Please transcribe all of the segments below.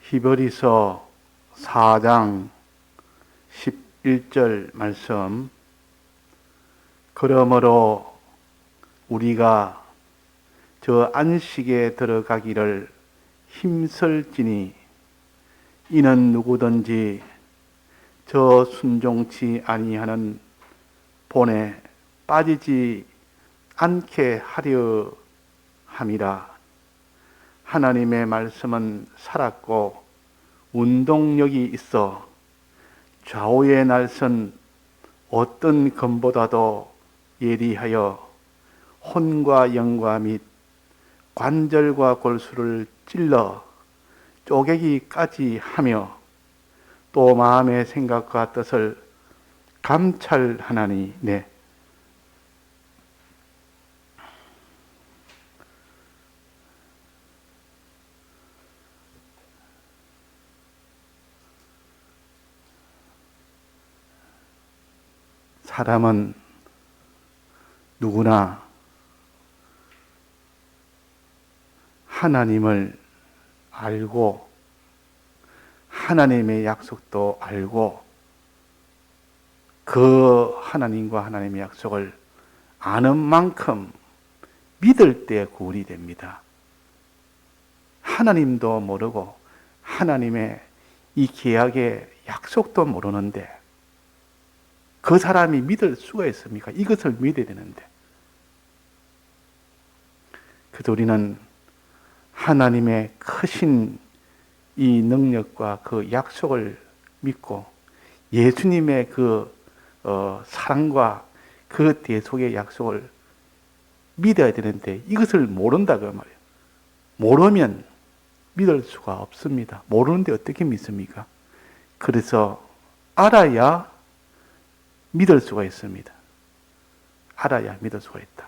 히브리서 4장 11절 말씀. 그러므로 우리가 저 안식에 들어가기를 힘쓸지니 이는 누구든지 저 순종치 아니하는 본에 빠지지 않게 하려 함이라. 하나님의 말씀은 살았고 운동력이 있어 좌우의 날선 어떤 검보다도 예리하여 혼과 영과 및 관절과 골수를 찔러 쪼개기까지 하며 또 마음의 생각과 뜻을 감찰하나니. 사람은 누구나 하나님을 알고 하나님의 약속도 알고 그 하나님과 하나님의 약속을 아는 만큼 믿을 때 구원이 됩니다. 하나님도 모르고 하나님의 이 계약의 약속도 모르는데 그 사람이 믿을 수가 있습니까? 이것을 믿어야 되는데. 그래서 우리는 하나님의 크신 이 능력과 그 약속을 믿고 예수님의 그 사랑과 그 대속의 약속을 믿어야 되는데 이것을 모른다 그 말이에요. 모르면 믿을 수가 없습니다. 모르는데 어떻게 믿습니까? 그래서 알아야 믿을 수가 있습니다. 알아야 믿을 수가 있다.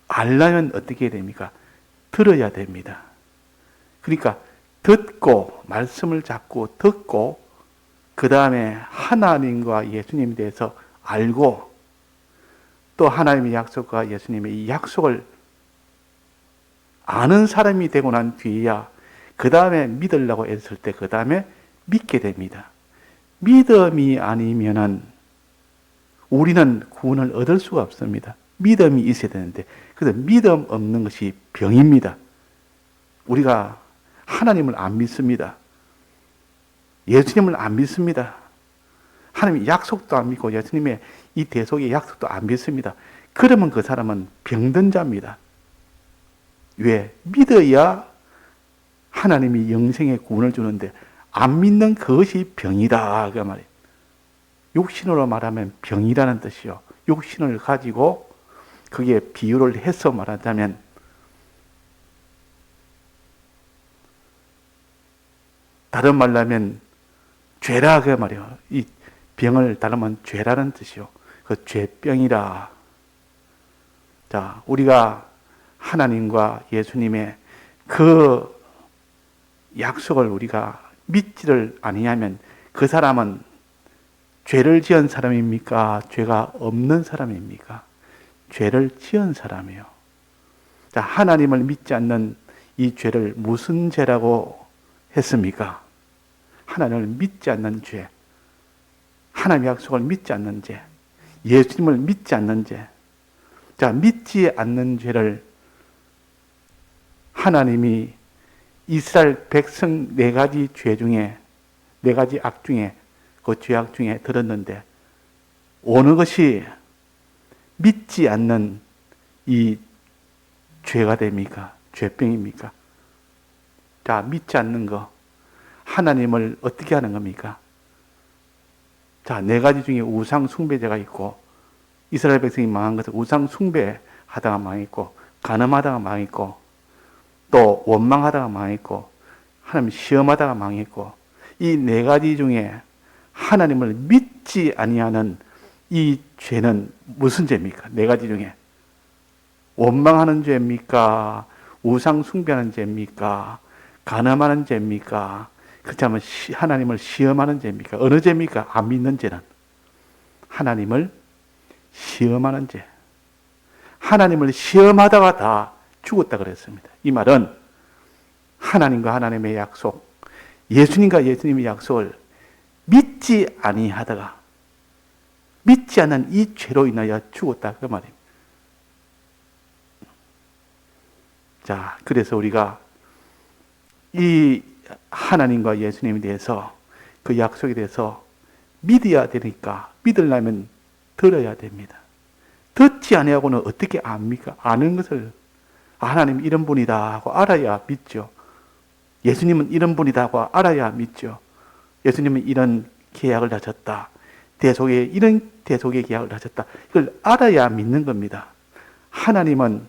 알려면 어떻게 해야 됩니까? 들어야 됩니다. 그러니까 듣고 말씀을 자꾸 듣고 그 다음에 하나님과 예수님에 대해서 알고 또 하나님의 약속과 예수님의 이 약속을 아는 사람이 되고 난 뒤에야 그 다음에 믿으려고 했을 때 그 다음에 믿게 됩니다. 믿음이 아니면은 우리는 구원을 얻을 수가 없습니다. 믿음이 있어야 되는데, 그래서 믿음 없는 것이 병입니다. 우리가 하나님을 안 믿습니다. 예수님을 안 믿습니다. 하나님의 약속도 안 믿고 예수님의 이 대속의 약속도 안 믿습니다. 그러면 그 사람은 병든 자입니다. 왜? 믿어야 하나님이 영생의 구원을 주는데 안 믿는 그것이 병이다 그 말이에요. 육신으로 말하면 병이라는 뜻이요. 육신을 가지고 그게 비유를 해서 말하자면 다른 말로 하면 죄라 그 말이에요. 이 병을 다른 말은 죄라는 뜻이요. 그 죄병이라. 자, 우리가 하나님과 예수님의 그 약속을 우리가 믿지를 아니하면 그 사람은 죄를 지은 사람입니까? 죄가 없는 사람입니까? 죄를 지은 사람이에요. 자, 하나님을 믿지 않는 이 죄를 무슨 죄라고 했습니까? 하나님을 믿지 않는 죄, 하나님의 약속을 믿지 않는 죄, 예수님을 믿지 않는 죄. 자, 믿지 않는 죄를 하나님이 이스라엘 백성 4가지 죄 중에 4가지 악 중에 그 죄악 중에 들었는데 어느 것이 믿지 않는 이 죄가 됩니까? 죄병입니까? 자, 믿지 않는 거 하나님을 어떻게 하는 겁니까? 자, 4가지 중에 우상 숭배죄가 있고 이스라엘 백성이 망한 것은 우상 숭배하다가 망했고 간음하다가 망했고 또 원망하다가 망했고 하나님 시험하다가 망했고 이 4가지 중에 하나님을 믿지 아니하는 이 죄는 무슨 죄입니까? 4가지 중에 원망하는 죄입니까? 우상 숭배하는 죄입니까? 간음하는 죄입니까? 그렇다면 하나님을 시험하는 죄입니까? 어느 죄입니까? 안 믿는 죄는 하나님을 시험하는 죄. 하나님을 시험하다가 다 죽었다 그랬습니다. 이 말은 하나님과 하나님의 약속, 예수님과 예수님의 약속을 믿지 아니하다가 믿지 않는 이 죄로 인하여 죽었다 그 말입니다. 자, 그래서 우리가 이 하나님과 예수님에 대해서 그 약속에 대해서 믿어야 되니까 믿으려면 들어야 됩니다. 듣지 아니하고는 어떻게 압니까? 아는 것을 하나님 이런 분이다 하고 알아야 믿죠. 예수님은 이런 분이다 하고 알아야 믿죠. 예수님은 이런 계약을 하셨다. 이런 대속의 계약을 하셨다. 이걸 알아야 믿는 겁니다. 하나님은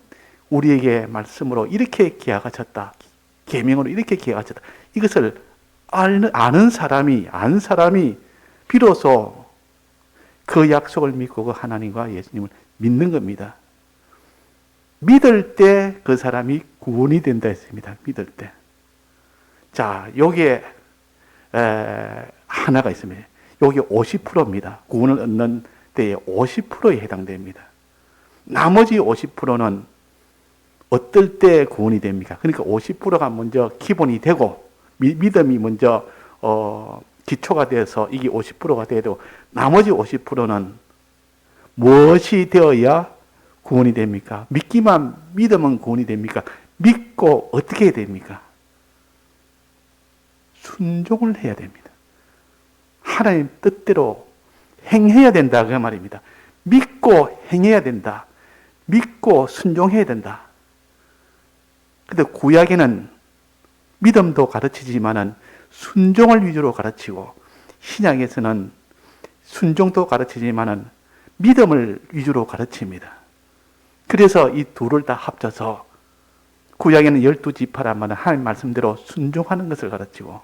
우리에게 말씀으로 이렇게 계약하셨다. 계명으로 이렇게 계약하셨다. 이것을 아는 사람이 비로소 그 약속을 믿고 그 하나님과 예수님을 믿는 겁니다. 믿을 때 그 사람이 구원이 된다 했습니다. 믿을 때. 자, 여기에 하나가 있습니다. 여기 50%입니다. 구원을 얻는 때에 50%에 해당됩니다. 나머지 50%는 어떨 때 구원이 됩니까? 그러니까 50%가 먼저 기본이 되고 믿음이 먼저 기초가 돼서 이게 50%가 돼도 나머지 50%는 무엇이 되어야 구원이 됩니까? 믿으면 구원이 됩니까? 믿고 어떻게 해야 됩니까? 순종을 해야 됩니다. 하나님 뜻대로 행해야 된다 그 말입니다. 믿고 행해야 된다. 믿고 순종해야 된다. 근데 구약에는 믿음도 가르치지만은 순종을 위주로 가르치고 신약에서는 순종도 가르치지만은 믿음을 위주로 가르칩니다. 그래서 이 둘을 다 합쳐서 구약에는 12지파라는 하나님 말씀대로 순종하는 것을 가르치고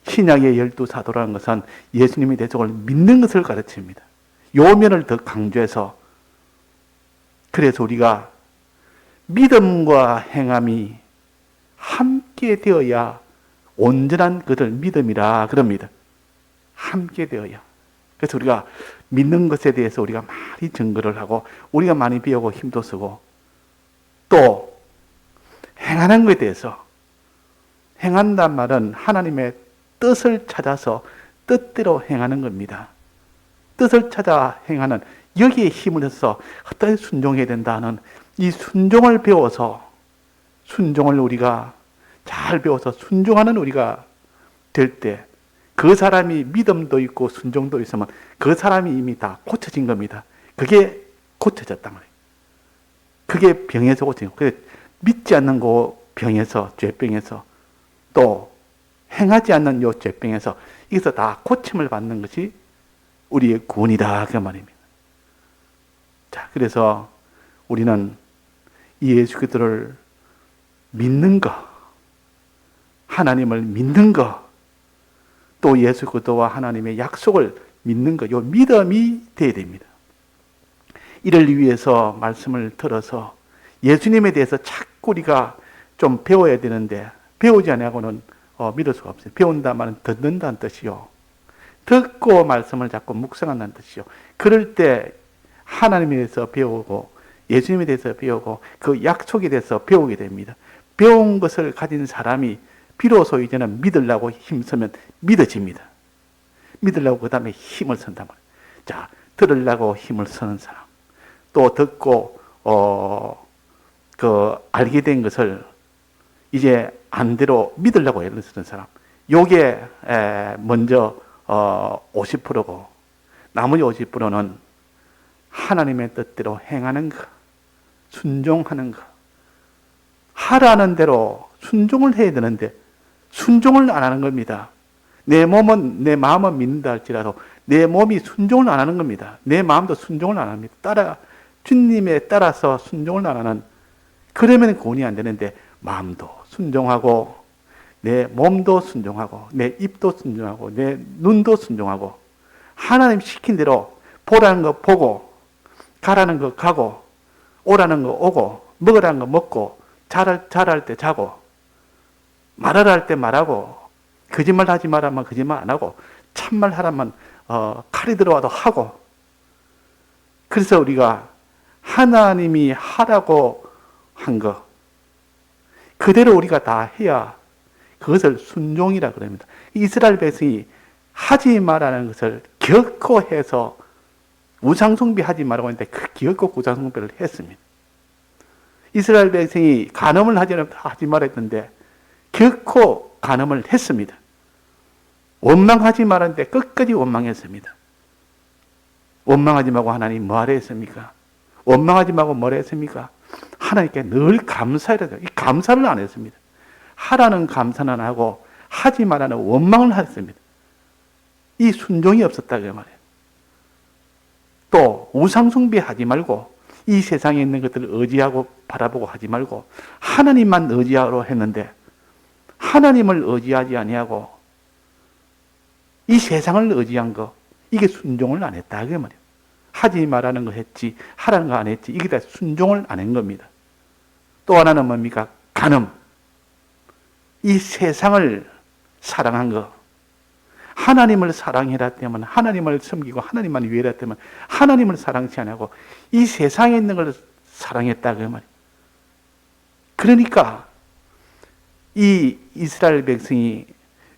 신약의 12사도라는 것은 예수님의 대속을 믿는 것을 가르칩니다. 요 면을 더 강조해서 그래서 우리가 믿음과 행함이 함께 되어야 온전한 것을 믿음이라 그럽니다. 함께 되어야. 그래서 우리가 믿는 것에 대해서 우리가 많이 증거를 하고 우리가 많이 배우고 힘도 쓰고 또 행하는 것에 대해서 행한단 말은 하나님의 뜻을 찾아서 뜻대로 행하는 겁니다. 뜻을 찾아 행하는 여기에 힘을 해서 어떻게 순종해야 된다는 이 순종을 배워서 순종을 우리가 잘 배워서 순종하는 우리가 될 때 그 사람이 믿음도 있고 순종도 있으면 그 사람이 이미 다 고쳐진 겁니다. 그게 고쳐졌단 말이에요. 그게 병에서 고쳐진 거예요. 믿지 않는 그 병에서 죄병에서 또 행하지 않는 요 죄병에서 여기서 다 고침을 받는 것이 우리의 구원이다 그 말입니다. 자, 그래서 우리는 이 예수 그리스도를 믿는 것, 하나님을 믿는 것, 또 예수 그리스도와 하나님의 약속을 믿는 것, 요 믿음이 돼야 됩니다. 이를 위해서 말씀을 들어서 예수님에 대해서 자꾸 우리가 좀 배워야 되는데 배우지 않고는 믿을 수가 없어요. 배운다 말은 듣는다는 뜻이요. 듣고 말씀을 자꾸 묵상한다는 뜻이요. 그럴 때 하나님에 대해서 배우고 예수님에 대해서 배우고 그 약속에 대해서 배우게 됩니다. 배운 것을 가진 사람이 비로소 이제는 믿으려고 힘쓰면 믿어집니다. 믿으려고 그 다음에 힘을 쓴단 말이에요. 자, 들으려고 힘을 쓰는 사람. 또 듣고 알게 된 것을 이제 안대로 믿으려고 애를 쓰는 사람. 요게 먼저 50%고 나머지 50%는 하나님의 뜻대로 행하는 것, 순종하는 것. 하라는 대로 순종을 해야 되는데 순종을 안 하는 겁니다. 내 마음은 믿는다 할지라도 내 몸이 순종을 안 하는 겁니다. 내 마음도 순종을 안 합니다. 주님에 따라서 순종을 안 하는, 그러면 구원이 안 되는데 마음도 순종하고 내 몸도 순종하고 내 입도 순종하고 내 눈도 순종하고 하나님 시킨 대로 보라는 거 보고 가라는 거 가고 오라는 거 오고 먹으라는 거 먹고 잘할 때 자고 말하라 할 때 말하고 거짓말 하지 말라면 거짓말 안 하고 참말 하라면 칼이 들어와도 하고. 그래서 우리가 하나님이 하라고 한 것, 그대로 우리가 다 해야 그것을 순종이라 그럽니다. 이스라엘 백성이 하지 말라는 것을 결코 해서 우상숭배 하지 말라고 했는데 그 결코 우상숭배를 했습니다. 이스라엘 백성이 간음을 하지 말라 했는데 결코 간음을 했습니다. 원망하지 말았는데 끝까지 원망했습니다. 원망하지 말고 하나님 뭐하라 했습니까? 원망하지 말고 뭐라 했습니까? 하나님께 늘 감사해야 돼요. 이 감사를 안 했습니다. 하라는 감사는 안 하고 하지 말라는 원망을 했습니다. 이 순종이 없었다 그 말이에요. 또 우상숭배하지 말고 이 세상에 있는 것들을 의지하고 바라보고 하지 말고 하나님만 의지하러 했는데 하나님을 의지하지 아니하고 이 세상을 의지한 거, 이게 순종을 안 했다 그 말이에요. 하지 말라는 거 했지 하라는 거 안 했지, 이게 다 순종을 안 한 겁니다. 또 하나는 뭡니까? 간음. 이 세상을 사랑한 거. 하나님을 사랑해라 때문에 하나님을 섬기고 하나님만 위해라 때문에 하나님을 사랑치 않고 이 세상에 있는 걸 사랑했다 그 말이에요. 그러니까 이 이스라엘 백성이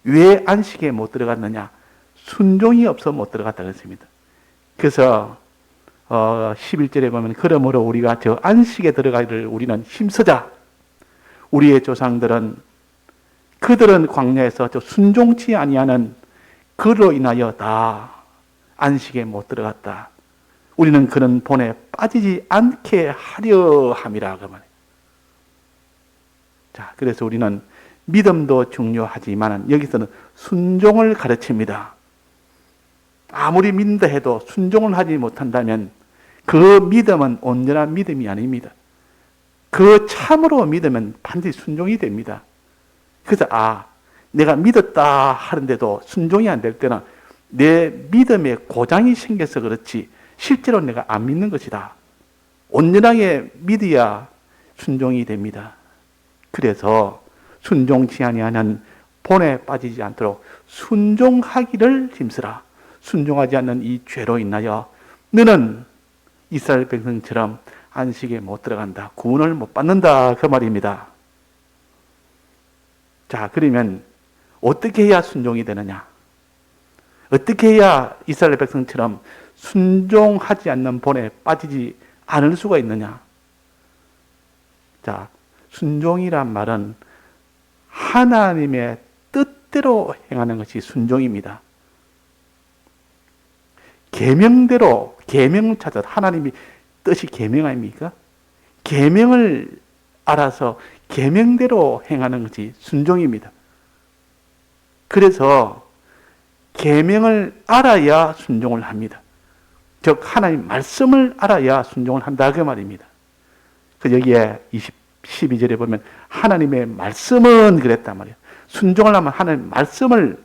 왜 안식에 못 들어갔느냐? 순종이 없어 못 들어갔다 그랬습니다. 그래서 11절에 보면 그러므로 우리가 저 안식에 들어가기를 우리는 힘쓰자. 우리의 조상들은 그들은 광야에서 저 순종치 아니하는 그로 인하여 다 안식에 못 들어갔다. 우리는 그런 본에 빠지지 않게 하려 함이라 그 말이에요. 자, 그래서 우리는 믿음도 중요하지만 여기서는 순종을 가르칩니다. 아무리 믿는다 해도 순종을 하지 못한다면 그 믿음은 온전한 믿음이 아닙니다. 그 참으로 믿으면 반드시 순종이 됩니다. 그래서 내가 믿었다 하는데도 순종이 안 될 때는 내 믿음에 고장이 생겨서 그렇지 실제로 내가 안 믿는 것이다. 온전하게 믿어야 순종이 됩니다. 그래서 순종치 아니하는 본에 빠지지 않도록 순종하기를 힘쓰라. 순종하지 않는 이 죄로 인하여 너는 이스라엘 백성처럼 안식에 못 들어간다. 구원을 못 받는다. 그 말입니다. 자, 그러면 어떻게 해야 순종이 되느냐? 어떻게 해야 이스라엘 백성처럼 순종하지 않는 본에 빠지지 않을 수가 있느냐? 자, 순종이란 말은 하나님의 뜻대로 행하는 것이 순종입니다. 계명대로, 계명을 찾아 하나님이 뜻이 계명 아닙니까? 계명을 알아서 계명대로 행하는 것이 순종입니다. 그래서 계명을 알아야 순종을 합니다. 즉 하나님 말씀을 알아야 순종을 한다 그 말입니다. 그 여기에 12절에 보면 하나님의 말씀은 그랬단 말이에요. 순종을 하면 하나님 말씀을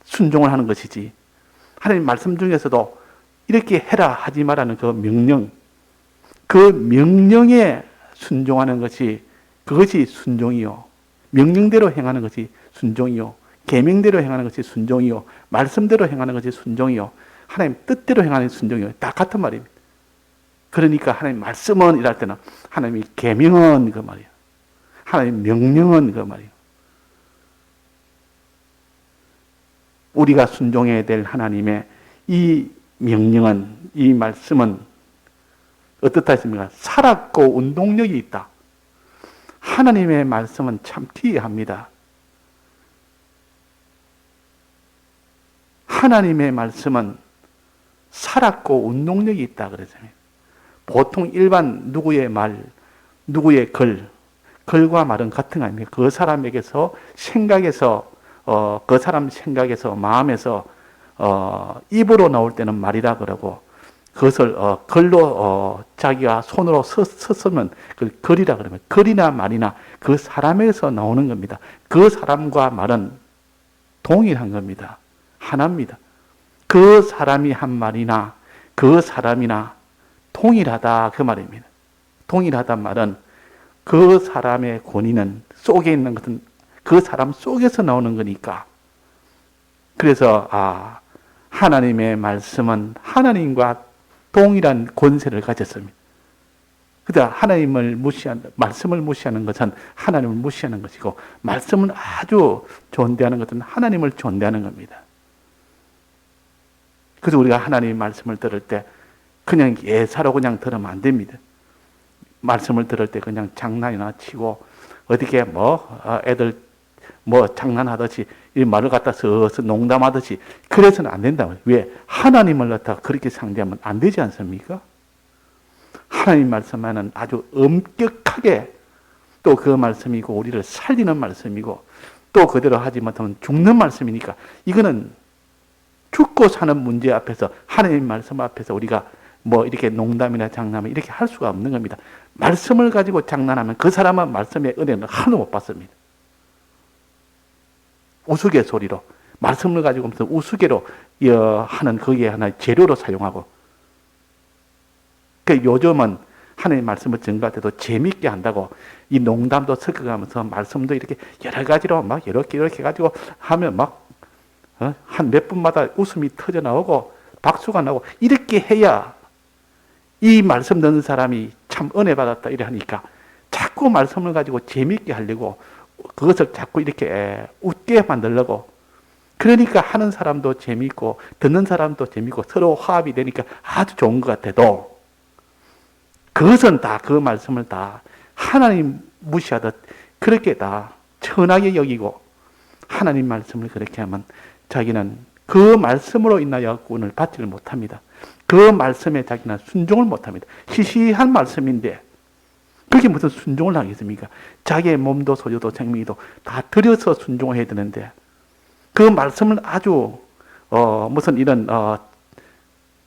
순종을 하는 것이지, 하나님 말씀 중에서도 이렇게 해라 하지 말라는 그 명령, 그 명령에 순종하는 것이 그것이 순종이요. 명령대로 행하는 것이 순종이요. 계명대로 행하는 것이 순종이요. 말씀대로 행하는 것이 순종이요. 하나님 뜻대로 행하는 순종이요. 다 같은 말입니다. 그러니까 하나님 말씀은 이럴 때는 하나님이 계명은 그 말이에요. 하나님 명령은 그 말이에요. 우리가 순종해야 될 하나님의 이 명령은, 이 말씀은 어떻다 했습니까? 살았고 운동력이 있다. 하나님의 말씀은 참 기이합니다. 하나님의 말씀은 살았고 운동력이 있다 그러잖아요. 보통 일반 누구의 말, 누구의 글과 말은 같은 거 아닙니까? 그 사람에게서 생각에서 그 사람 생각에서 마음에서 입으로 나올 때는 말이라 그러고, 그것을 글로 자기가 손으로 썼으면 그 글이라 그러면 글이나 말이나 그 사람에서 나오는 겁니다. 그 사람과 말은 동일한 겁니다. 하나입니다. 그 사람이 한 말이나 그 사람이나 동일하다 그 말입니다. 동일하단 말은 그 사람의 권위는 속에 있는 것은 그 사람 속에서 나오는 거니까. 그래서 하나님의 말씀은 하나님과 동일한 권세를 가졌습니다. 그다 하나님을 말씀을 무시하는 것은 하나님을 무시하는 것이고, 말씀을 아주 존대하는 것은 하나님을 존대하는 겁니다. 그래서 우리가 하나님의 말씀을 들을 때 그냥 예사로 그냥 들으면 안 됩니다. 말씀을 들을 때 그냥 장난이나 치고 어떻게 애들 장난하듯이 이 말을 갖다 서서 농담하듯이 그래서는 안 된다. 왜? 하나님을 갖다 그렇게 상대하면 안 되지 않습니까? 하나님 말씀에는 아주 엄격하게 또 그 말씀이고 우리를 살리는 말씀이고 또 그대로 하지 못하면 죽는 말씀이니까 이거는 죽고 사는 문제 앞에서 하나님 말씀 앞에서 우리가 이렇게 농담이나 장난을 이렇게 할 수가 없는 겁니다. 말씀을 가지고 장난하면 그 사람은 말씀의 은혜는 하나도 못 받습니다. 우스갯소리로 말씀을 가지고 무슨 우스개로 하는 거기에 하나의 재료로 사용하고, 그 요즘은 하나님 말씀을 전가할 때도 재밌게 한다고 이 농담도 섞어가면서 말씀도 이렇게 여러 가지로 막 이렇게 해가지고 하면 한 몇 분마다 웃음이 터져 나오고 박수가 나오고 이렇게 해야 이 말씀 듣는 사람이 참 은혜 받았다 이래 하니까 자꾸 말씀을 가지고 재밌게 하려고 그것을 자꾸 이렇게 웃게 만들려고, 그러니까 하는 사람도 재밌고 듣는 사람도 재밌고 서로 화합이 되니까 아주 좋은 것 같아도 그것은 다 그 말씀을 다 하나님 무시하듯 그렇게 다 천하게 여기고 하나님 말씀을 그렇게 하면 자기는 그 말씀으로 인하여 구원을 받지를 못합니다. 그 말씀에 자기는 순종을 못합니다. 시시한 말씀인데 그게 무슨 순종을 하겠습니까? 자기의 몸도 소유도 생명도 다 들여서 순종을 해야 되는데 그 말씀을 아주 무슨 이런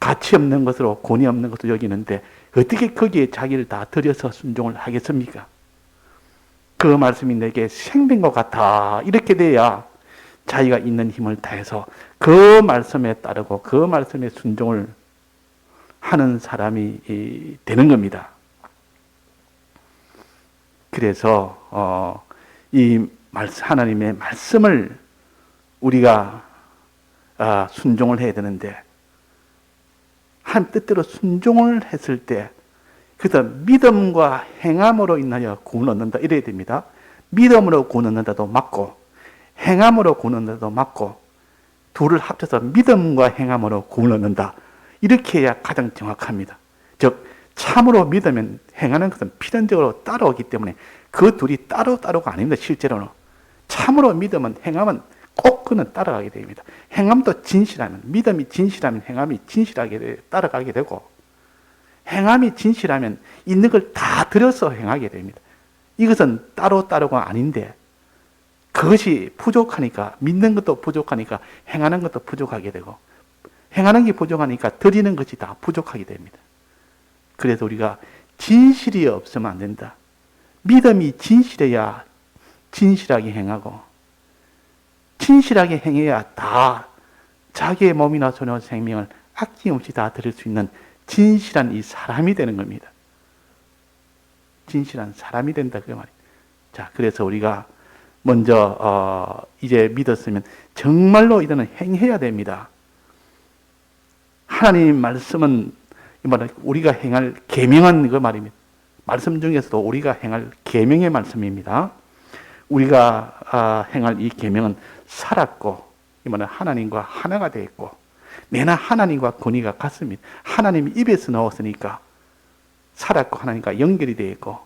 가치 없는 것으로 권위 없는 것으로 여기는데 어떻게 거기에 자기를 다 들여서 순종을 하겠습니까? 그 말씀이 내게 생명과 같아 이렇게 돼야 자기가 있는 힘을 다해서 그 말씀에 따르고 그 말씀에 순종을 하는 사람이 되는 겁니다. 그래서 이 하나님의 말씀을 우리가 순종을 해야 되는데 한 뜻대로 순종을 했을 때 그래서 믿음과 행함으로 인하여 구원 얻는다 이래야 됩니다. 믿음으로 구원 얻는다도 맞고 행함으로 구원 얻는다도 맞고 둘을 합쳐서 믿음과 행함으로 구원 얻는다 이렇게 해야 가장 정확합니다. 즉 참으로 믿으면 행하는 것은 필연적으로 따라오기 때문에 그 둘이 따로따로가 아닙니다. 실제로는 참으로 믿으면 행함은 꼭 그는 따라가게 됩니다. 행함도 진실하면 믿음이 진실하면 행함이 진실하게 따라가게 되고 행함이 진실하면 있는 걸 다 들여서 행하게 됩니다. 이것은 따로따로가 아닌데 그것이 부족하니까 믿는 것도 부족하니까 행하는 것도 부족하게 되고 행하는 게 부족하니까 드리는 것이 다 부족하게 됩니다. 그래서 우리가 진실이 없으면 안 된다. 믿음이 진실해야 진실하게 행하고 진실하게 행해야 다 자기의 몸이나 손이나 생명을 아낌없이 다 드릴 수 있는 진실한 이 사람이 되는 겁니다. 진실한 사람이 된다 그 말이에요. 자, 그래서 우리가 먼저 이제 믿었으면 정말로 이제는 행해야 됩니다. 하나님 말씀은 우리가 행할 계명한 그 말입니다. 말씀 중에서도 우리가 행할 계명의 말씀입니다. 우리가 행할 이 계명은 살았고 이 말은 하나님과 하나가 되어 있고 내나 하나님과 권위가 같습니다. 하나님이 입에서 나왔으니까 살았고 하나님과 연결이 되어 있고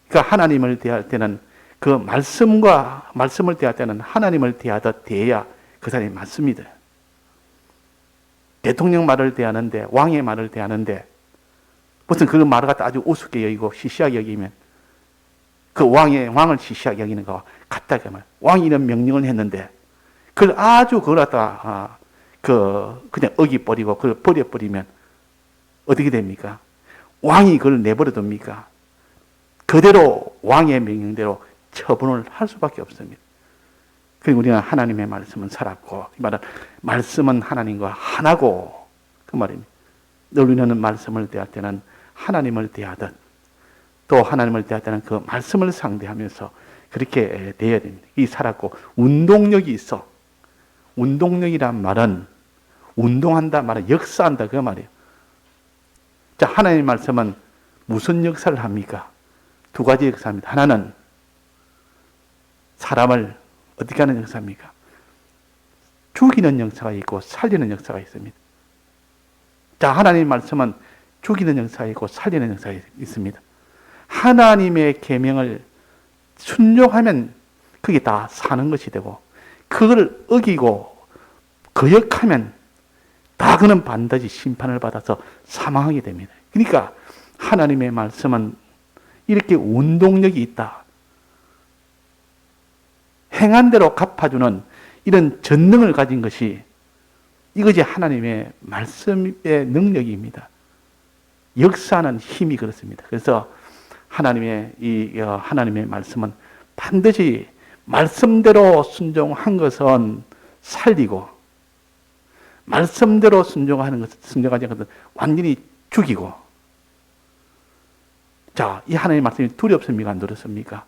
그러니까 하나님을 대할 때는 그 말씀을 대할 때는 하나님을 대하듯 대해야 그 사람이 맞습니다. 대통령 말을 대하는데 왕의 말을 대하는데 무슨 그 말을 갖다 아주 우습게 여기고 시시하게 여기면 그 왕을 시시하게 여기는 거와 같다 그 말. 왕이 이런 명령을 했는데 그걸 아주 그걸 갖다 그냥 어기버리고 그걸 버려버리면 어떻게 됩니까? 왕이 그걸 내버려 둡니까? 그대로 왕의 명령대로 처분을 할 수밖에 없습니다. 그리고 우리는 하나님의 말씀은 살았고 이 말은 말씀은 하나님과 하나고 그 말입니다. 우리는 말씀을 대할 때는 하나님을 대하듯 또 하나님을 대할 때는 그 말씀을 상대하면서 그렇게 대해야 됩니다. 이 살았고 운동력이 있어. 운동력이란 말은 운동한다 말은 역사한다 그 말이에요. 자, 하나님의 말씀은 무슨 역사를 합니까? 두 가지 역사입니다. 하나는 사람을 어떻게 하는 역사입니까? 죽이는 역사가 있고 살리는 역사가 있습니다. 자, 하나님의 말씀은 죽이는 역사가 있고 살리는 역사가 있습니다. 하나님의 계명을 순종하면 그게 다 사는 것이 되고, 그걸 어기고 거역하면 다 그는 반드시 심판을 받아서 사망하게 됩니다. 그러니까 하나님의 말씀은 이렇게 운동력이 있다. 행한 대로 갚아주는 이런 전능을 가진 것이, 이것이 하나님의 말씀의 능력입니다. 역사하는 힘이 그렇습니다. 그래서 하나님의 말씀은 반드시 말씀대로 순종한 것은 살리고, 말씀대로 순종하지 않은 것은 완전히 죽이고. 자, 이 하나님의 말씀이 두렵습니까? 안 두렵습니까?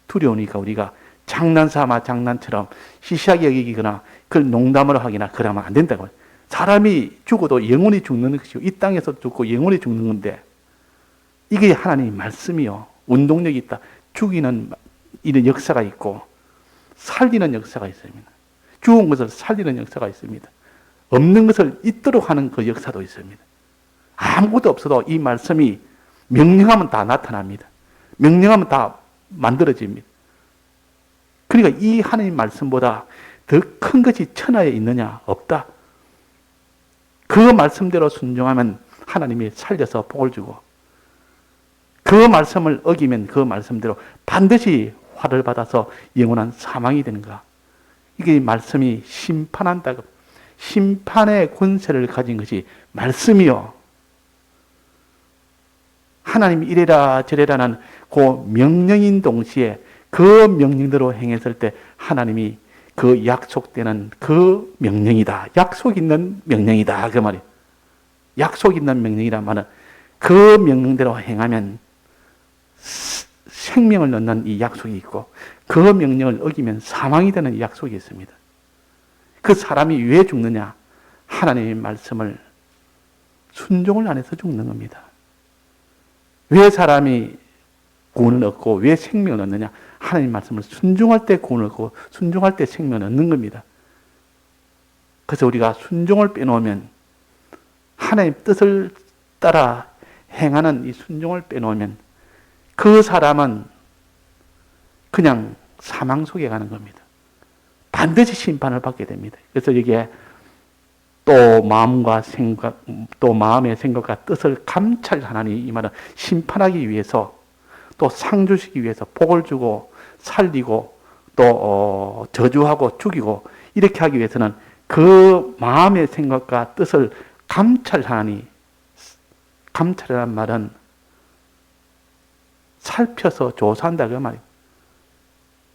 두려우니까 우리가 장난삼아 장난처럼 시시하게 여기거나 그걸 농담으로 하거나 그러면 안 된다고. 사람이 죽어도 영원히 죽는 것이고, 이 땅에서 죽고 영원히 죽는 건데, 이게 하나님의 말씀이요. 운동력이 있다. 죽이는 이런 역사가 있고 살리는 역사가 있습니다. 죽은 것을 살리는 역사가 있습니다. 없는 것을 있도록 하는 그 역사도 있습니다. 아무것도 없어도 이 말씀이 명령하면 다 나타납니다. 명령하면 다 만들어집니다. 그러니까 이 하나님 말씀보다 더 큰 것이 천하에 있느냐? 없다. 그 말씀대로 순종하면 하나님이 살려서 복을 주고, 그 말씀을 어기면 그 말씀대로 반드시 화를 받아서 영원한 사망이 되는가? 이게 말씀이 심판한다. 심판의 권세를 가진 것이 말씀이요. 하나님이 이래라 저래라는 그 명령인 동시에 그 명령대로 행했을 때 하나님이 그 약속되는 그 명령이다. 약속 있는 명령이다. 그 말이에요. 약속 있는 명령이란 말은 그 명령대로 행하면 생명을 넣는 이 약속이 있고, 그 명령을 어기면 사망이 되는 약속이 있습니다. 그 사람이 왜 죽느냐? 하나님의 말씀을 순종을 안 해서 죽는 겁니다. 왜 사람이 구원을 얻고 왜 생명을 얻느냐? 하나님 말씀을 순종할 때 구원을 얻고 순종할 때 생명을 얻는 겁니다. 그래서 우리가 순종을 빼놓으면, 하나님 뜻을 따라 행하는 이 순종을 빼놓으면 그 사람은 그냥 사망 속에 가는 겁니다. 반드시 심판을 받게 됩니다. 그래서 여기에 또 마음과 생각, 또 마음의 생각과 뜻을 감찰하나니, 이 말은 심판하기 위해서, 또 상 주시기 위해서 복을 주고 살리고 또 저주하고 죽이고 이렇게 하기 위해서는 그 마음의 생각과 뜻을 감찰하니, 감찰이란 말은 살펴서 조사한다 그 말이에요.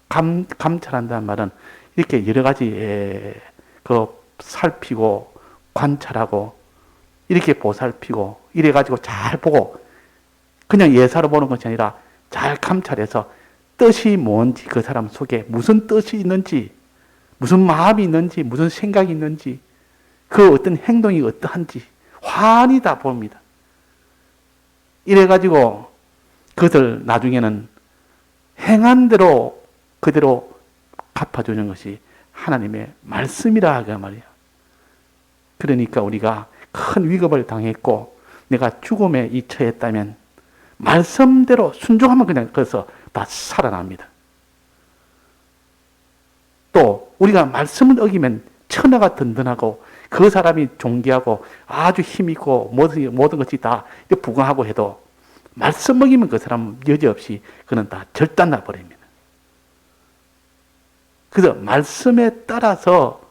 감찰한다는 말은 이렇게 여러 가지 살피고 관찰하고 이렇게 보살피고 이래가지고 잘 보고, 그냥 예사로 보는 것이 아니라 잘 감찰해서 뜻이 뭔지, 그 사람 속에 무슨 뜻이 있는지, 무슨 마음이 있는지, 무슨 생각이 있는지, 그 어떤 행동이 어떠한지 환히 다 봅니다. 이래가지고 그것을 나중에는 행한 대로 그대로 갚아주는 것이 하나님의 말씀이라 그 말이에요. 그러니까 우리가 큰 위급을 당했고 내가 죽음에 처했다면 말씀대로 순종하면 그냥 거기서 다 살아납니다. 또 우리가 말씀을 어기면 천하가 든든하고 그 사람이 존귀하고 아주 힘있고 모든 것이 다 부강하고 해도 말씀 어기면 그 사람은 여지없이 그는 다 절단나 버립니다. 그래서 말씀에 따라서,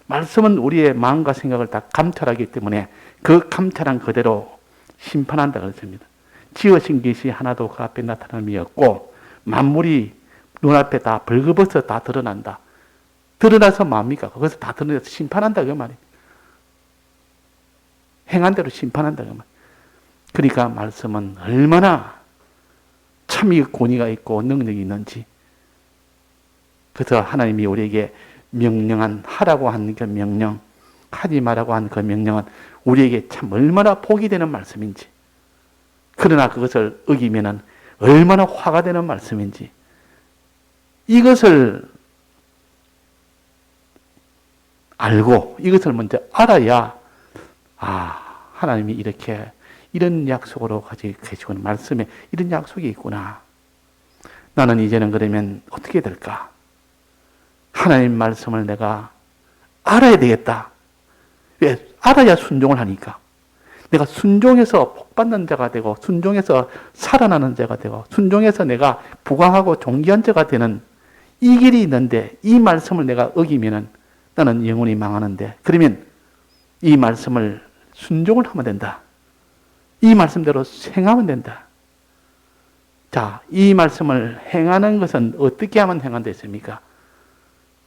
말씀은 우리의 마음과 생각을 다 감찰하기 때문에 그 감찰한 그대로 심판한다 그랬습니다. 지으신 것이 하나도 그 앞에 나타남이 없고 만물이 눈앞에 다 벌거벗어 다 드러난다. 드러나서 뭡니까? 거기서 다 드러나서 심판한다 그 말이에요. 행한 대로 심판한다 그 말이에요. 그러니까 말씀은 얼마나 참 권위가 있고 능력이 있는지. 그래서 하나님이 우리에게 명령한, 하라고 한 그 명령, 하지 말라고 한 그 명령은 우리에게 참 얼마나 복이 되는 말씀인지. 그러나 그것을 어기면은 얼마나 화가 되는 말씀인지 이것을 알고 이것을 먼저 알아야 하나님이 이렇게 이런 약속으로 가지고 계시구나. 말씀에 이런 약속이 있구나. 나는 이제는 그러면 어떻게 될까? 하나님 말씀을 내가 알아야 되겠다. 왜? 알아야 순종을 하니까. 내가 순종해서 복받는 자가 되고 순종해서 살아나는 자가 되고 순종해서 내가 부강하고 존귀한 자가 되는 이 길이 있는데 이 말씀을 내가 어기면은 나는 영원히 망하는데 그러면 이 말씀을 순종을 하면 된다. 이 말씀대로 행하면 된다. 자, 이 말씀을 행하는 것은 어떻게 하면 행한다 했습니까?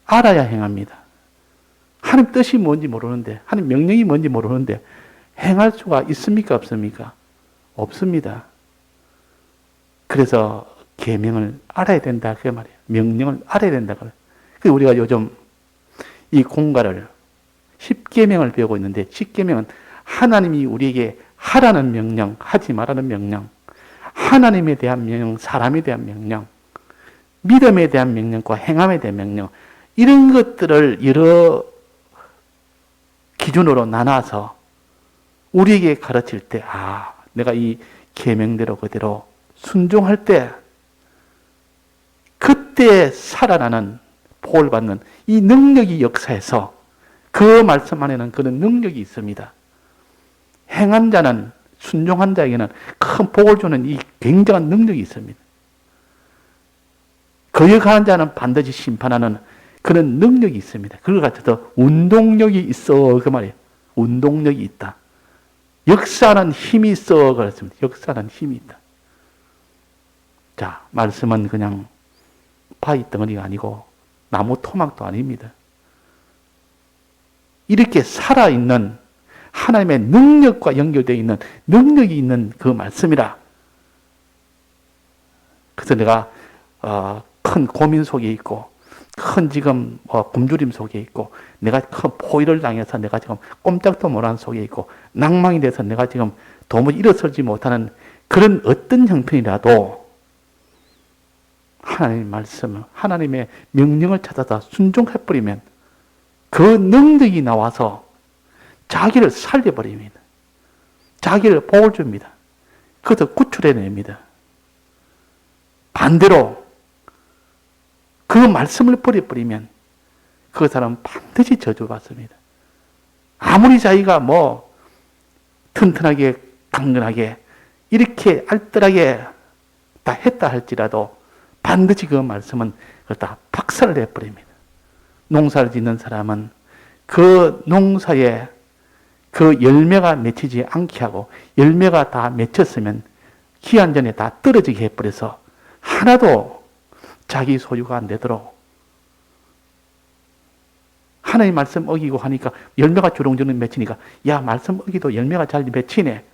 알아야 행합니다. 하나님 뜻이 뭔지 모르는데 하나님 명령이 뭔지 모르는데 행할 수가 있습니까? 없습니까? 없습니다. 그래서 계명을 알아야 된다 그 말이에요. 명령을 알아야 된다. 그래서 우리가 요즘 이 공가를 10계명을 배우고 있는데 10계명은 하나님이 우리에게 하라는 명령, 하지 말라는 명령, 하나님에 대한 명령, 사람에 대한 명령, 믿음에 대한 명령과 행함에 대한 명령 이런 것들을 여러 기준으로 나눠서 우리에게 가르칠 때 내가 이 계명대로 그대로 순종할 때 그때 살아나는 복을 받는 이 능력이 역사해서 그 말씀 안에는 그런 능력이 있습니다. 행한 자는 순종한 자에게는 큰 복을 주는 이 굉장한 능력이 있습니다. 거역하는 자는 반드시 심판하는 그런 능력이 있습니다. 그걸 갖춰서 운동력이 있어 그 말이에요. 운동력이 있다. 역사는 힘이 있어 그랬습니다. 역사는 힘이 있다. 자, 말씀은 그냥 바위 덩어리가 아니고 나무 토막도 아닙니다. 이렇게 살아있는 하나님의 능력과 연결되어 있는 능력이 있는 그 말씀이라. 그래서 내가 큰 고민 속에 있고 큰 지금 굶주림 속에 있고 내가 큰 포위를 당해서 내가 지금 꼼짝도 못하는 속에 있고 낭망이 돼서 내가 지금 도무지 일어서지 못하는 그런 어떤 형편이라도 하나님의 말씀을 하나님의 명령을 찾아서 순종해버리면 그 능력이 나와서 자기를 살려버립니다. 자기를 복을 줍니다. 그것을 구출해냅니다. 반대로 그 말씀을 버려버리면 그 사람은 반드시 저주받습니다. 아무리 자기가 튼튼하게 강건하게 이렇게 알뜰하게 다 했다 할지라도 반드시 그 말씀은 다 박살을 내버립니다. 농사를 짓는 사람은 그 농사에 그 열매가 맺히지 않게 하고 열매가 다 맺혔으면 기한 전에 다 떨어지게 해버려서 하나도 자기 소유가 안 되도록 하나님 말씀 어기고 하니까 열매가 주렁주렁 맺히니까 말씀 어기도 열매가 잘 맺히네.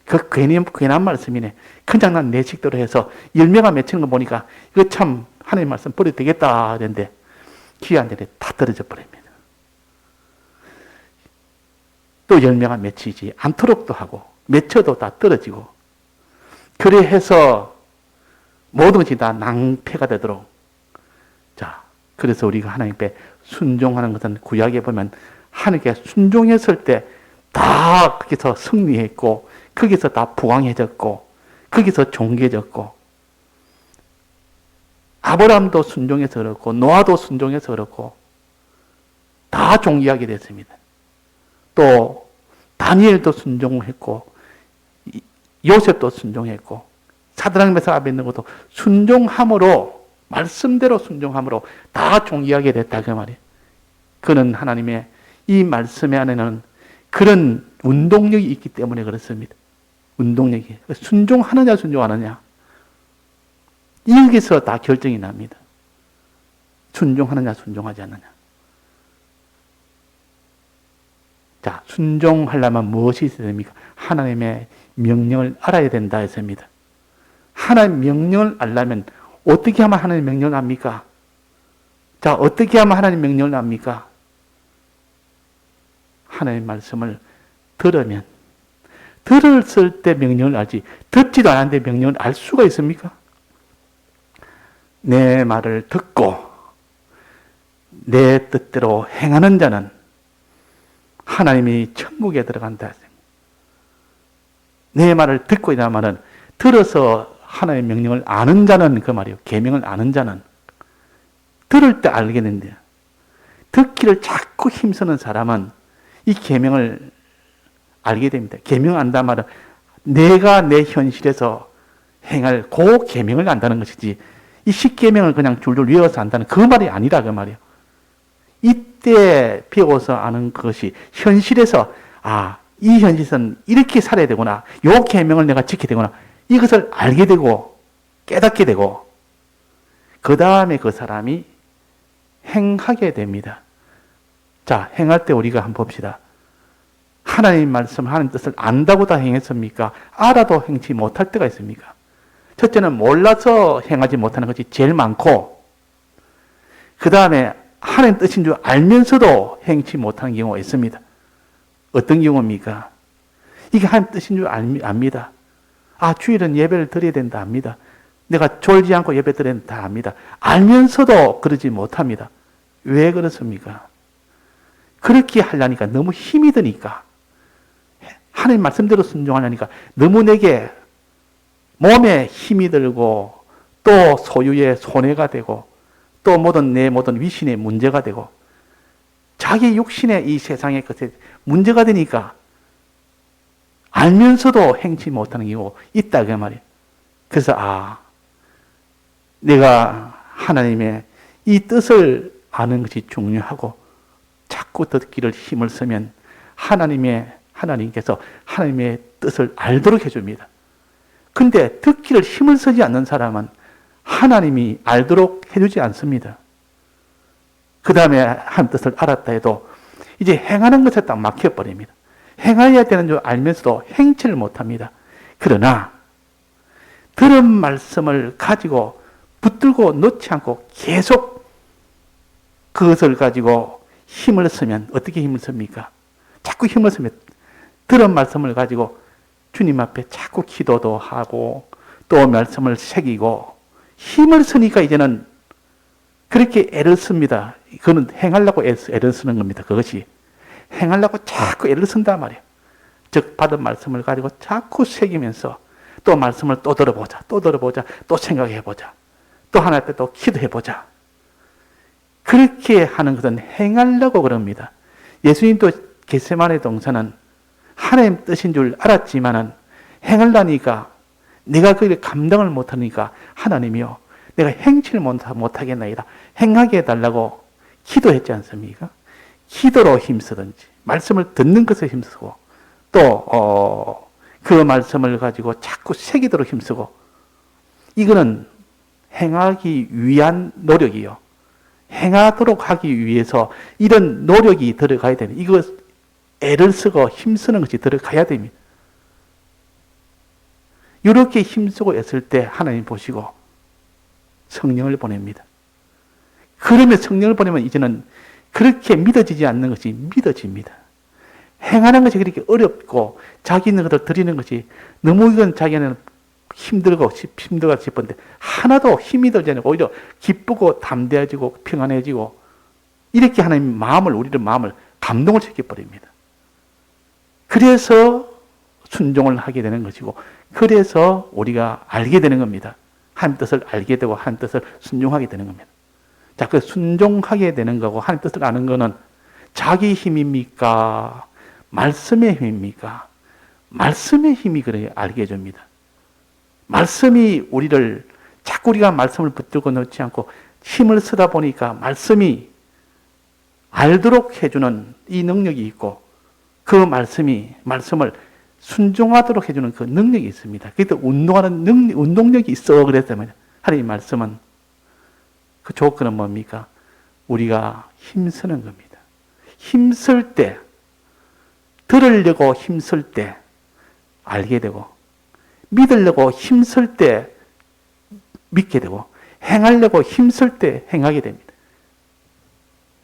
그 괜한 말씀이네. 그냥 난 내 식대로 해서 열매가 맺히는 거 보니까 이거 참 하나님 말씀 버려도 되겠다 하는데 기한 전에 다 떨어져 버립니다. 또 열매가 맺히지 않도록도 하고 맺혀도 다 떨어지고 그래 해서 모든 것이 다 낭패가 되도록. 자, 그래서 우리가 하나님께 순종하는 것은 구약에 보면 하나님께 순종했을 때 다 거기서 승리했고 거기서 다 부강해졌고 거기서 존귀해졌고 아브라함도 순종해서 그렇고 노아도 순종해서 그렇고 다 존귀하게 됐습니다. 또 다니엘도 순종했고 요셉도 순종했고 사드락 메삭 아벳느고도 순종함으로 말씀대로 순종함으로 다 존귀하게 됐다 그 말이에요. 그는 하나님의 이 말씀 안에는 그런 운동력이 있기 때문에 그렇습니다. 운동력이 순종하느냐 순종하느냐 여기서 다 결정이 납니다. 순종하느냐 순종하지 않느냐. 자, 순종하려면 무엇이 있어야 됩니까? 하나님의 명령을 알아야 된다 했습니다. 하나님의 명령을 알려면 어떻게 하면 하나님의 명령을 압니까? 자, 어떻게 하면 하나님의 명령을 압니까? 하나님의 말씀을 들으면 들었을 때 명령을 알지 듣지 듣지도 않았는데 명령을 알 수가 있습니까? 내 말을 듣고 내 뜻대로 행하는 자는 하나님이 천국에 들어간다. 내 말을 듣고 있다 말은 들어서 하나님의 명령을 아는 자는 그 말이에요. 계명을 아는 자는 들을 때 알겠는데 듣기를 자꾸 힘쓰는 사람은 이 계명을 알게 됩니다. 계명 안다 말은 내가 내 현실에서 행할 그 계명을 안다는 것이지 이 십계명을 그냥 줄줄 외워서 안다는 그 말이 아니라 그 말이에요. 이때 배워서 아는 것이 현실에서 이 현실에서는 이렇게 살아야 되구나. 요 계명을 내가 지켜야 되구나. 이것을 알게 되고 깨닫게 되고 그 다음에 그 사람이 행하게 됩니다. 자, 행할 때 우리가 한번 봅시다. 하나님 말씀, 하나님 뜻을 안다고 다 행했습니까? 알아도 행치 못할 때가 있습니까? 첫째는 몰라서 행하지 못하는 것이 제일 많고 그 다음에 하나님 뜻인 줄 알면서도 행치 못하는 경우가 있습니다. 어떤 경우입니까? 이게 하나님 뜻인 줄 압니다. 주일은 예배를 드려야 된다 압니다. 내가 졸지 않고 예배 드려야 된다 압니다. 알면서도 그러지 못합니다. 왜 그렇습니까? 그렇게 하려니까 너무 힘이 드니까 하나님 말씀대로 순종하려니까 너무 내게 몸에 힘이 들고 또 소유의 손해가 되고 또 내 모든 위신의 문제가 되고 자기 육신의 이 세상의 것에 문제가 되니까 알면서도 행치 못하는 경우가 있다 그 말이에요. 그래서 내가 하나님의 이 뜻을 아는 것이 중요하고 자꾸 듣기를 힘을 쓰면 하나님께서 하나님의 뜻을 알도록 해줍니다. 근데 듣기를 힘을 쓰지 않는 사람은 하나님이 알도록 해주지 않습니다. 그 다음에 하나님 뜻을 알았다 해도 이제 행하는 것에 딱 막혀버립니다. 행해야 되는 줄 알면서도 행치를 못합니다. 그러나 들은 말씀을 가지고 붙들고 놓지 않고 계속 그것을 가지고 힘을 쓰면 어떻게 힘을 씁니까? 자꾸 힘을 쓰면 들은 말씀을 가지고 주님 앞에 자꾸 기도도 하고 또 말씀을 새기고 힘을 쓰니까 이제는 그렇게 애를 씁니다. 그거는 행하려고 애를 쓰는 겁니다. 그것이 행하려고 자꾸 애를 쓴단 말이에요. 즉 받은 말씀을 가지고 자꾸 새기면서 또 말씀을 또 들어보자, 또 생각해보자, 또 하나님 앞에 또 기도해보자. 그렇게 하는 것은 행하려고 그럽니다. 예수님도 겟세마네 동산은 하나님 뜻인 줄 알았지만은 행하려니까 내가 그걸 감당을 못하니까 하나님이요 내가 행치를 못하겠나이다. 행하게 해달라고 기도했지 않습니까? 기도로 힘쓰든지 말씀을 듣는 것에 힘쓰고 또 그 말씀을 가지고 자꾸 새기도록 힘쓰고 이거는 행하기 위한 노력이요. 행하도록 하기 위해서 이런 노력이 들어가야 됩니다. 이거 애를 쓰고 힘쓰는 것이 들어가야 됩니다. 이렇게 힘쓰고 애쓸 때 하나님 보시고 성령을 보냅니다. 그러면 성령을 보내면 이제는 그렇게 믿어지지 않는 것이 믿어집니다. 행하는 것이 그렇게 어렵고 자기 있는 것을 드리는 것이 너무 이건 자기는 힘들고 싶은데 하나도 힘이 들지 않고 오히려 기쁘고 담대해지고 평안해지고 이렇게 하나님 우리의 마음을 감동을 시켜버립니다. 그래서 순종을 하게 되는 것이고 그래서 우리가 알게 되는 겁니다. 하나님 뜻을 알게 되고 하나님 뜻을 순종하게 되는 겁니다. 자, 그 순종하게 되는 거고 하나님 뜻을 아는 거는 자기 힘입니까? 말씀의 힘입니까? 말씀의 힘이 그래 알게 해줍니다. 말씀이 우리를 자꾸 우리가 말씀을 붙들고 놓지 않고 힘을 쓰다 보니까 말씀이 알도록 해주는 이 능력이 있고 그 말씀을 순종하도록 해주는 그 능력이 있습니다. 그래서 운동력이 있어 그랬다면 하나님 말씀은 그 조건은 뭡니까? 우리가 힘쓰는 겁니다. 힘쓸 때 들으려고 힘쓸 때 알게 되고 믿으려고 힘쓸 때 믿게 되고 행하려고 힘쓸 때 행하게 됩니다.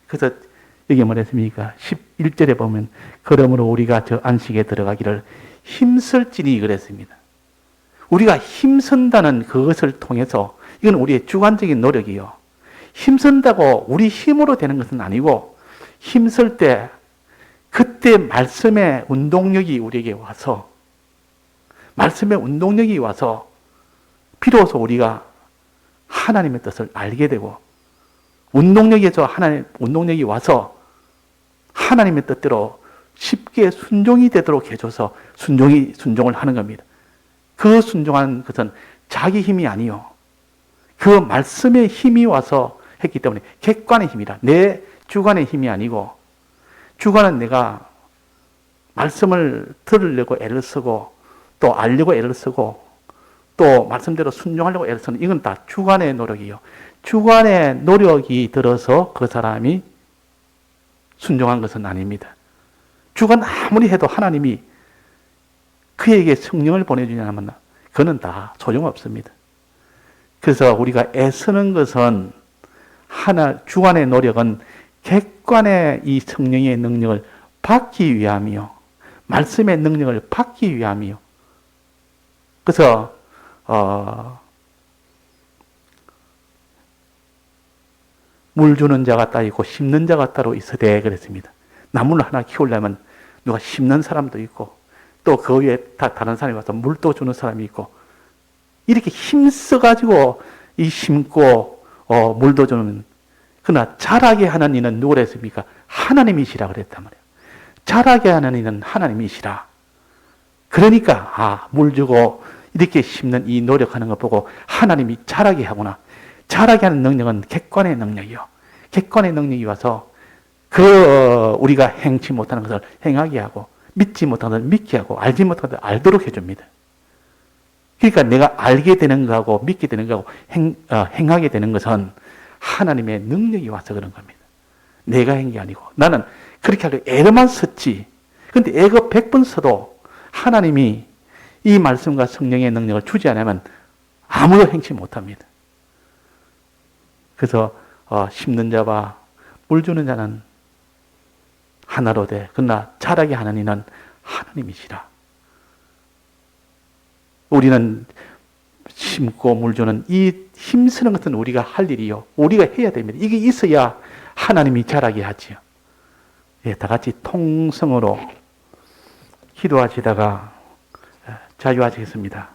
그래서 여기 뭐랬습니까? 11절에 보면 그러므로 우리가 저 안식에 들어가기를 힘쓸지니 그랬습니다. 우리가 힘쓴다는 그것을 통해서 이건 우리의 주관적인 노력이요. 힘쓴다고 우리 힘으로 되는 것은 아니고 힘쓸 때 그때 말씀의 운동력이 우리에게 와서 말씀의 운동력이 와서 비로소 우리가 하나님의 뜻을 알게 되고 운동력에서 운동력이 와서 하나님의 뜻대로 쉽게 순종이 되도록 해줘서 순종을 하는 겁니다. 그 순종하는 것은 자기 힘이 아니요. 그 말씀의 힘이 와서 했기 때문에 객관의 힘이라. 내 주관의 힘이 아니고 주관은 내가 말씀을 들으려고 애를 쓰고 또 알려고 애를 쓰고 또 말씀대로 순종하려고 애를 쓰는 이건 다 주관의 노력이요. 주관의 노력이 들어서 그 사람이 순종한 것은 아닙니다. 주관 아무리 해도 하나님이 그에게 성령을 보내주냐면 그는 다 소용없습니다. 그래서 우리가 애쓰는 것은 주관의 노력은 객관의 이 성령의 능력을 받기 위함이요. 말씀의 능력을 받기 위함이요. 그래서 물 주는 자가 따로 있고 심는 자가 따로 있으되 그랬습니다. 나무를 하나 키우려면 누가 심는 사람도 있고 또 그 위에 다른 사람이 와서 물도 주는 사람이 있고 이렇게 힘써가지고 이 심고 물도 주는 그러나 자라게 하는 이는 누구라 했습니까? 하나님이시라 그랬단 말이에요. 자라게 하는 이는 하나님이시라. 그러니까 물 주고 이렇게 심는 이 노력하는 것 보고 하나님이 자라게 하구나. 자라게 하는 능력은 객관의 능력이요. 객관의 능력이 와서 우리가 행치 못하는 것을 행하게 하고 믿지 못하는 것을 믿게 하고 알지 못하는 것을 알도록 해줍니다. 그러니까 내가 알게 되는 거하고 믿게 되는 거하고 행하게 되는 것은 하나님의 능력이 와서 그런 겁니다. 내가 한 게 아니고 나는 그렇게 하려고 애만 썼지. 그런데 애가 100번 써도 하나님이 이 말씀과 성령의 능력을 주지 않으면 아무도 행치 못합니다. 그래서 심는 자와 물 주는 자는 하나로 돼. 그러나 자라게 하는 이는 하나님이시라. 우리는 심고 물 주는 이 힘쓰는 것은 우리가 할 일이요. 우리가 해야 됩니다. 이게 있어야 하나님이 자라게 하지요. 예, 다 같이 통성으로 기도하시다가 자유하시겠습니다.